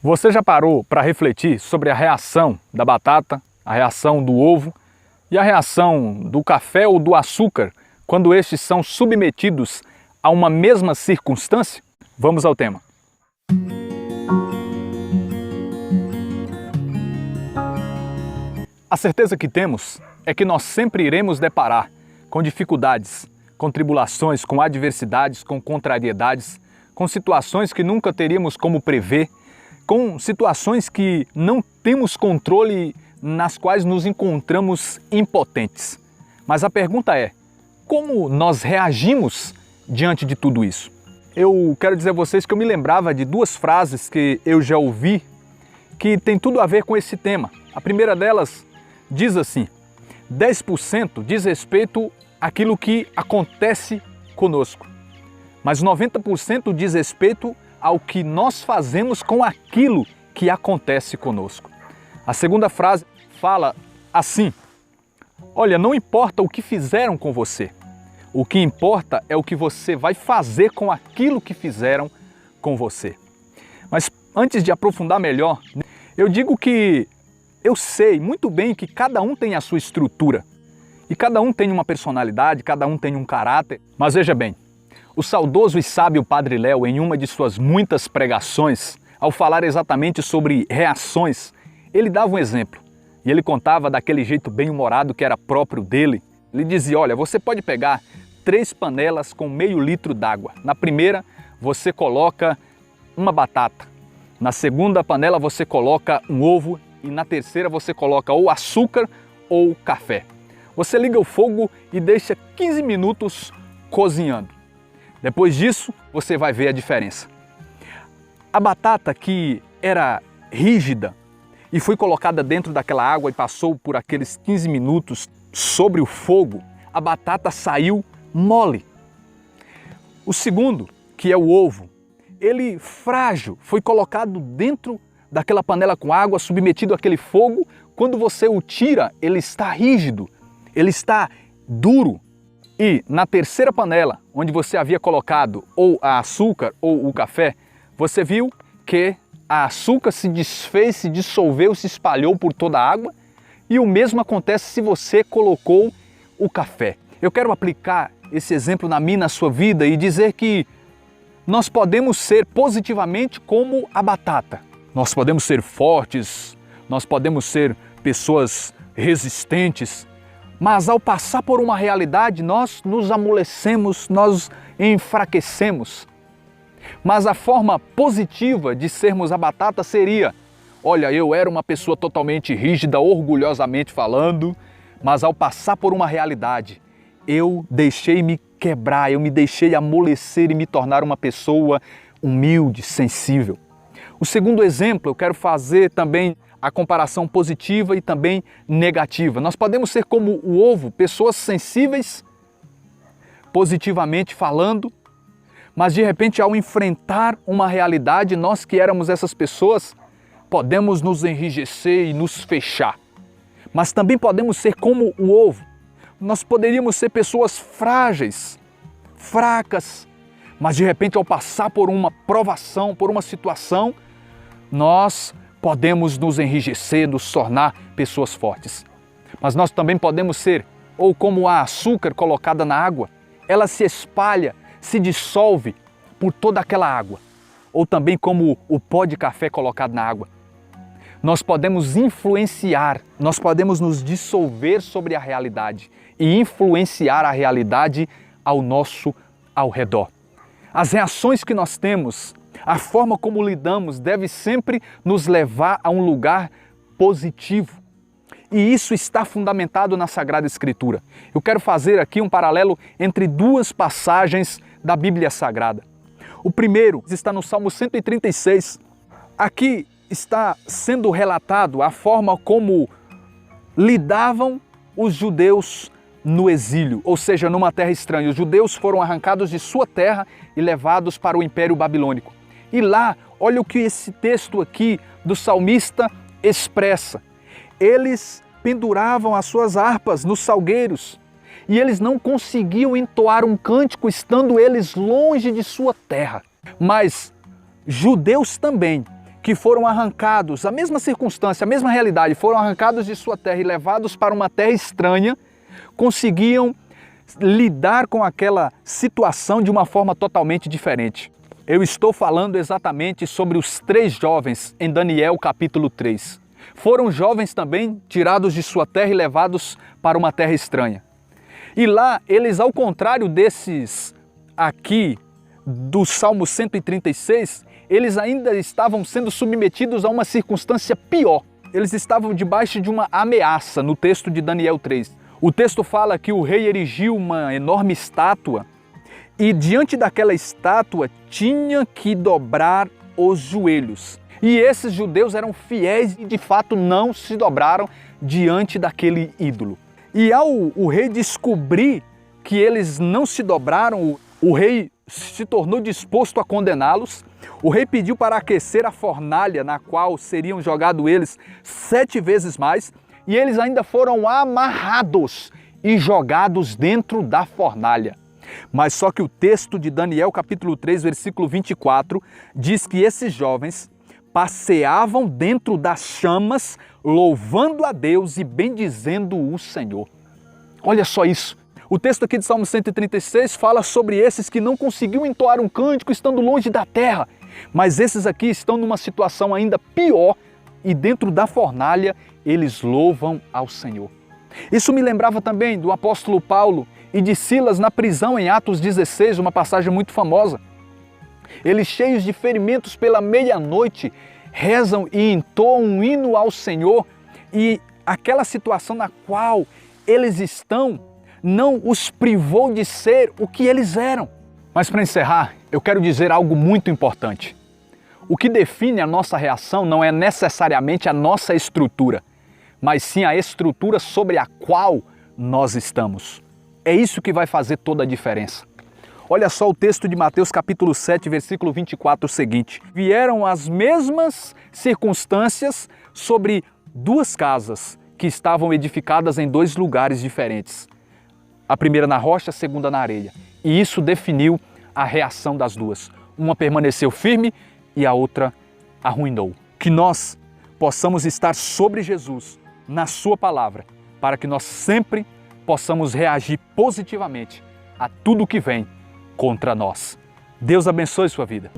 Você já parou para refletir sobre a reação da batata, a reação do ovo e a reação do café ou do açúcar quando estes são submetidos a uma mesma circunstância? Vamos ao tema. A certeza que temos é que nós sempre iremos deparar com dificuldades, com tribulações, com adversidades, com contrariedades, com situações que nunca teríamos como prever, com situações que não temos controle, nas quais nos encontramos impotentes. Mas a pergunta é, como nós reagimos diante de tudo isso? Eu quero dizer a vocês que eu me lembrava de duas frases que eu já ouvi que tem tudo a ver com esse tema. A primeira delas diz assim: 10% diz respeito àquilo que acontece conosco, mas 90% diz respeito ao que nós fazemos com aquilo que acontece conosco. A segunda frase fala assim: olha, não importa o que fizeram com você, o que importa é o que você vai fazer com aquilo que fizeram com você. Mas antes de aprofundar melhor, eu digo que eu sei muito bem que cada um tem a sua estrutura e cada um tem uma personalidade, cada um tem um caráter. Mas veja bem, o saudoso e sábio Padre Léo, em uma de suas muitas pregações, ao falar exatamente sobre reações, ele dava um exemplo. E ele contava daquele jeito bem-humorado que era próprio dele. Ele dizia, olha, você pode pegar 3 panelas com meio litro d'água. Na primeira, você coloca uma batata. Na segunda panela, você coloca um ovo. E na terceira, você coloca ou açúcar ou café. Você liga o fogo e deixa 15 minutos cozinhando. Depois disso, você vai ver a diferença. A batata que era rígida e foi colocada dentro daquela água e passou por aqueles 15 minutos sobre o fogo, a batata saiu mole. O segundo, que é o ovo, ele frágil, foi colocado dentro daquela panela com água, submetido àquele fogo. Quando você o tira, ele está rígido, ele está duro. E na terceira panela, onde você havia colocado ou a açúcar ou o café, você viu que a açúcar se desfez, se dissolveu, se espalhou por toda a água, e o mesmo acontece se você colocou o café. Eu quero aplicar esse exemplo na minha e na sua vida e dizer que nós podemos ser positivamente como a batata. Nós podemos ser fortes, nós podemos ser pessoas resistentes, mas ao passar por uma realidade, nós nos amolecemos, nós enfraquecemos. Mas a forma positiva de sermos a batata seria, olha, eu era uma pessoa totalmente rígida, orgulhosamente falando, mas ao passar por uma realidade, eu deixei-me quebrar, eu me deixei amolecer e me tornar uma pessoa humilde, sensível. O segundo exemplo, eu quero fazer também a comparação positiva e também negativa. Nós podemos ser como o ovo, pessoas sensíveis, positivamente falando, mas de repente ao enfrentar uma realidade, nós que éramos essas pessoas, podemos nos enrijecer e nos fechar. Mas também podemos ser como o ovo. Nós poderíamos ser pessoas frágeis, fracas, mas de repente ao passar por uma provação, por uma situação, nós podemos nos enrijecer, nos tornar pessoas fortes. Mas nós também podemos ser, ou como a açúcar colocada na água, ela se espalha, se dissolve por toda aquela água. Ou também como o pó de café colocado na água. Nós podemos influenciar, nós podemos nos dissolver sobre a realidade e influenciar a realidade ao redor. As reações que nós temos, a forma como lidamos deve sempre nos levar a um lugar positivo. E isso está fundamentado na Sagrada Escritura. Eu quero fazer aqui um paralelo entre duas passagens da Bíblia Sagrada. O primeiro está no Salmo 136. Aqui está sendo relatado a forma como lidavam os judeus no exílio, ou seja, numa terra estranha. Os judeus foram arrancados de sua terra e levados para o Império Babilônico. E lá, olha o que esse texto aqui do salmista expressa. Eles penduravam as suas harpas nos salgueiros e eles não conseguiam entoar um cântico estando eles longe de sua terra. Mas judeus também, que foram arrancados, a mesma circunstância, a mesma realidade, foram arrancados de sua terra e levados para uma terra estranha, conseguiam lidar com aquela situação de uma forma totalmente diferente. Eu estou falando exatamente sobre os 3 jovens em Daniel capítulo 3. Foram jovens também tirados de sua terra e levados para uma terra estranha. E lá eles, ao contrário desses aqui do Salmo 136, eles ainda estavam sendo submetidos a uma circunstância pior. Eles estavam debaixo de uma ameaça no texto de Daniel 3. O texto fala que o rei erigiu uma enorme estátua e diante daquela estátua tinha que dobrar os joelhos. E esses judeus eram fiéis e de fato não se dobraram diante daquele ídolo. E ao o rei descobrir que eles não se dobraram, o rei se tornou disposto a condená-los. O rei pediu para aquecer a fornalha na qual seriam jogados eles 7 vezes mais, e eles ainda foram amarrados e jogados dentro da fornalha. Mas só que o texto de Daniel capítulo 3, versículo 24, diz que esses jovens passeavam dentro das chamas, louvando a Deus e bendizendo o Senhor. Olha só isso. O texto aqui de Salmo 136 fala sobre esses que não conseguiam entoar um cântico estando longe da terra. Mas esses aqui estão numa situação ainda pior e dentro da fornalha eles louvam ao Senhor. Isso me lembrava também do apóstolo Paulo e de Silas na prisão em Atos 16, uma passagem muito famosa. Eles, cheios de ferimentos pela meia-noite, rezam e entoam um hino ao Senhor, e aquela situação na qual eles estão não os privou de ser o que eles eram. Mas para encerrar, eu quero dizer algo muito importante. O que define a nossa reação não é necessariamente a nossa estrutura, mas sim a estrutura sobre a qual nós estamos. É isso que vai fazer toda a diferença. Olha só o texto de Mateus capítulo 7, versículo 24, o seguinte: vieram as mesmas circunstâncias sobre 2 casas que estavam edificadas em 2 lugares diferentes. A primeira na rocha, a segunda na areia. E isso definiu a reação das 2. Uma permaneceu firme e a outra arruinou. Que nós possamos estar sobre Jesus, na sua palavra, para que nós sempre possamos reagir positivamente a tudo que vem contra nós. Deus abençoe sua vida.